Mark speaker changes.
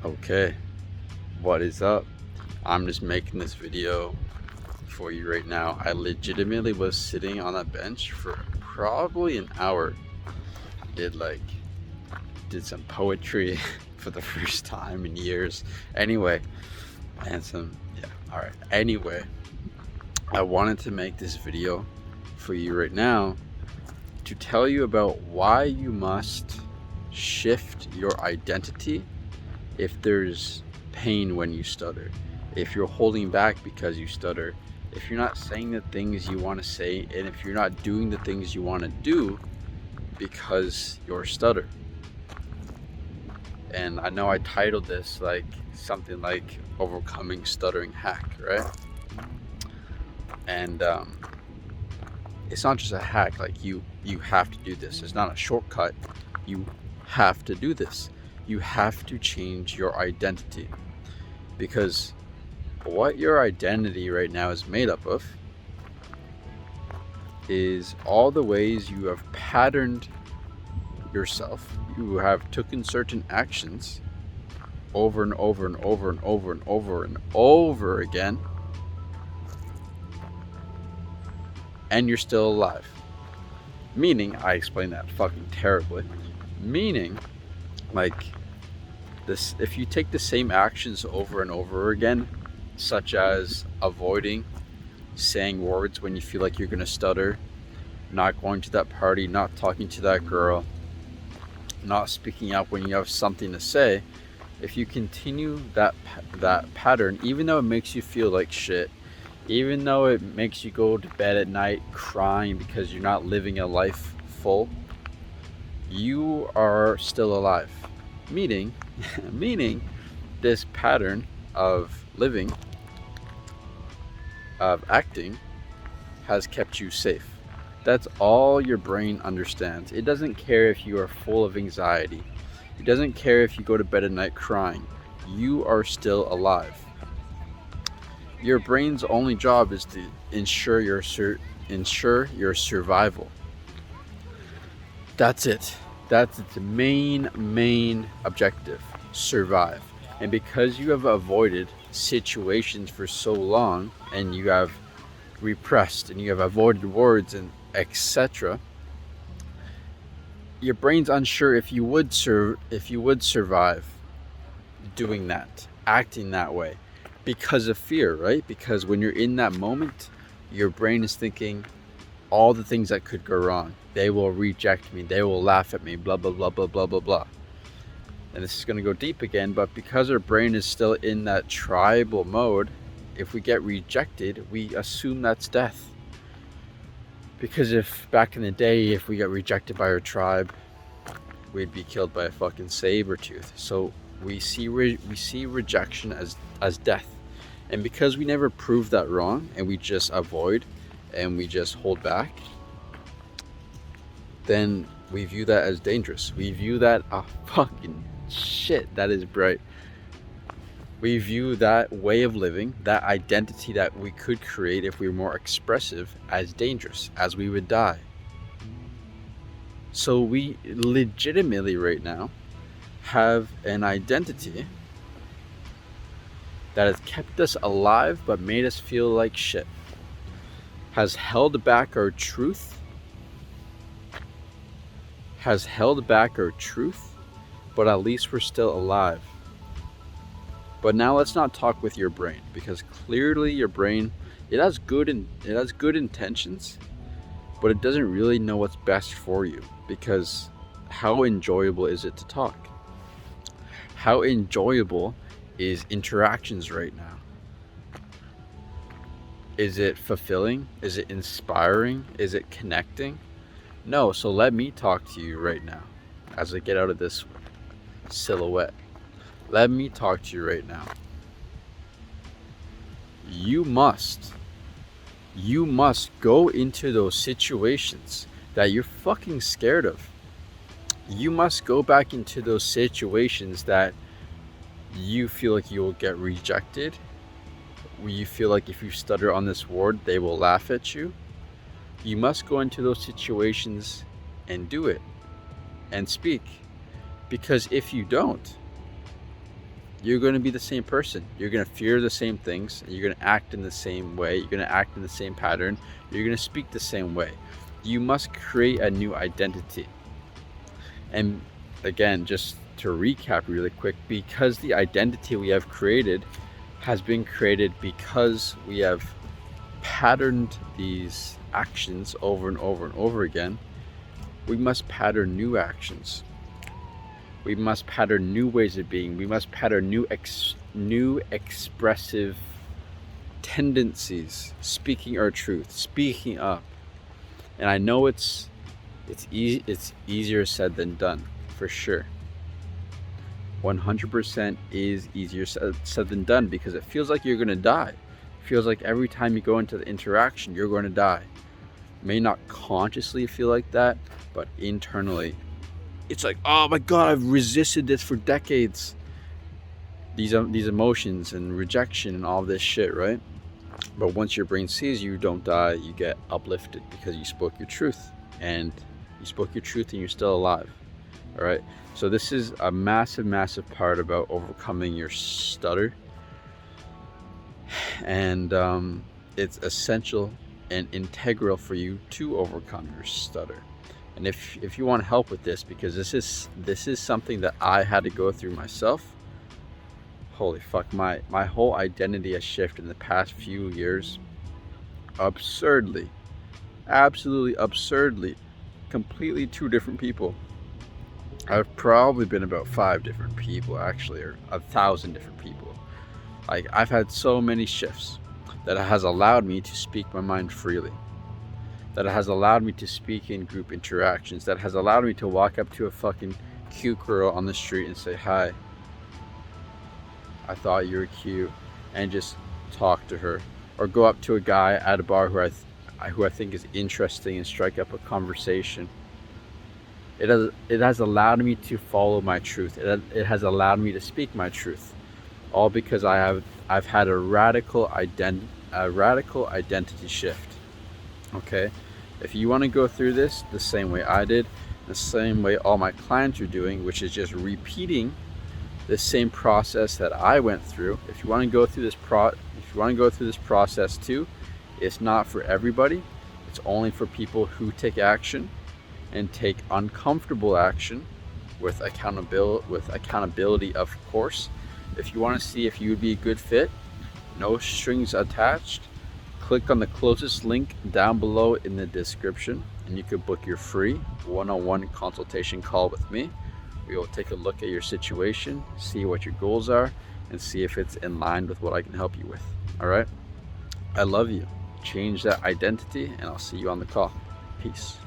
Speaker 1: Okay, what is up? I'm just making this video for you right now. I legitimately was sitting on a bench for probably an hour. Did some poetry for the first time in years. Anyway, alright. Anyway, I wanted to make this video for you right now to tell you about why you must shift your identity if there's pain when you stutter, if you're holding back because you stutter, if you're not saying the things you want to say, and if you're not doing the things you want to do because you're stutter. And I know I titled this like something like overcoming stuttering hack, right? And it's not just a hack, like you have to do this. It's not a shortcut. You have to do this. You have to change your identity, because what your identity right now is made up of is all the ways you have patterned yourself. You have taken certain actions over and over and over and over and over and over again, and you're still alive. Meaning, I explained that fucking terribly. Meaning, like this, if you take the same actions over and over again, such as avoiding saying words when you feel like you're gonna stutter, not going to that party, not talking to that girl, not speaking up when you have something to say, if you continue that pattern, even though it makes you feel like shit, even though it makes you go to bed at night crying because you're not living a life full, you are still alive. Meaning this pattern of living, of acting, has kept you safe. That's all your brain understands. It doesn't care if you are full of anxiety. It doesn't care if you go to bed at night crying. You are still alive. Your brain's only job is to ensure your survival. That's it. That's its main objective: survive. And because you have avoided situations for so long, and you have repressed and you have avoided words and etc., your brain's unsure if you would survive doing that, acting that way, because of fear, right? Because when you're in that moment, your brain is thinking all the things that could go wrong. They will reject me, they will laugh at me, blah blah blah blah blah blah blah. And this is going to go deep again, but because our brain is still in that tribal mode, if we get rejected, we assume that's death. Because if back in the day, if we got rejected by our tribe, we'd be killed by a fucking saber-tooth. So we see rejection as death. And because we never prove that wrong, and we just avoid and we just hold back, then we view that as dangerous. We view that, fucking shit, that is bright. We view that way of living, that identity that we could create if we were more expressive, as dangerous, as we would die. So we legitimately right now have an identity that has kept us alive but made us feel like shit, has held back our truth, but at least we're still alive. But now let's not talk with your brain, because clearly your brain, it has good intentions, but it doesn't really know what's best for you. Because how enjoyable is it to talk? How enjoyable is interactions right now? Is it fulfilling? Is it inspiring? Is it connecting? No. So let me talk to you right now as I get out of this silhouette. Let me talk to you right now. You must go into those situations that you're fucking scared of. You must go back into those situations that you feel like you will get rejected, where you feel like if you stutter on this word, they will laugh at you. You must go into those situations and do it and speak. Because if you don't, you're going to be the same person. You're going to fear the same things. You're going to act in the same way. You're going to act in the same pattern. You're going to speak the same way. You must create a new identity. And again, just to recap really quick, because the identity we have created has been created because we have patterned these actions over and over and over again, we must pattern new actions. We must pattern new ways of being. We must pattern new expressive tendencies, speaking our truth, speaking up. And I know it's easier said than done, for sure. 100% is easier said than done, because it feels like you're going to die. It feels like every time you go into the interaction, you're going to die. It may not consciously feel like that, but internally, it's like, oh my God, I've resisted this for decades. These emotions and rejection and all this shit, right? But once your brain sees you don't die, you get uplifted because you spoke your truth. And you spoke your truth and you're still alive. All right? So this is a massive, massive part about overcoming your stutter. And it's essential and integral for you to overcome your stutter. And if you want help with this, because this is something that I had to go through myself. Holy fuck, my whole identity has shifted in the past few years. Absurdly, absolutely absurdly, completely two different people. I've probably been about 5 different people, actually, or 1,000 different people. Like, I've had so many shifts that it has allowed me to speak my mind freely. That it has allowed me to speak in group interactions. That has allowed me to walk up to a fucking cute girl on the street and say, hi, I thought you were cute, and just talk to her. Or go up to a guy at a bar who I think is interesting and strike up a conversation. It has allowed me to follow my truth. It has allowed me to speak my truth. All because I've had a radical identity shift. Okay, if you want to go through this the same way I did, the same way all my clients are doing, which is just repeating the same process that I went through. If you want to go through this process too, it's not for everybody. It's only for people who take action and take uncomfortable action with accountability, of course. If you want to see if you would be a good fit, no strings attached. Click on the closest link down below in the description, and you can book your free one-on-one consultation call with me. We will take a look at your situation, see what your goals are, and see if it's in line with what I can help you with. All right? I love you. Change that identity, and I'll see you on the call. Peace.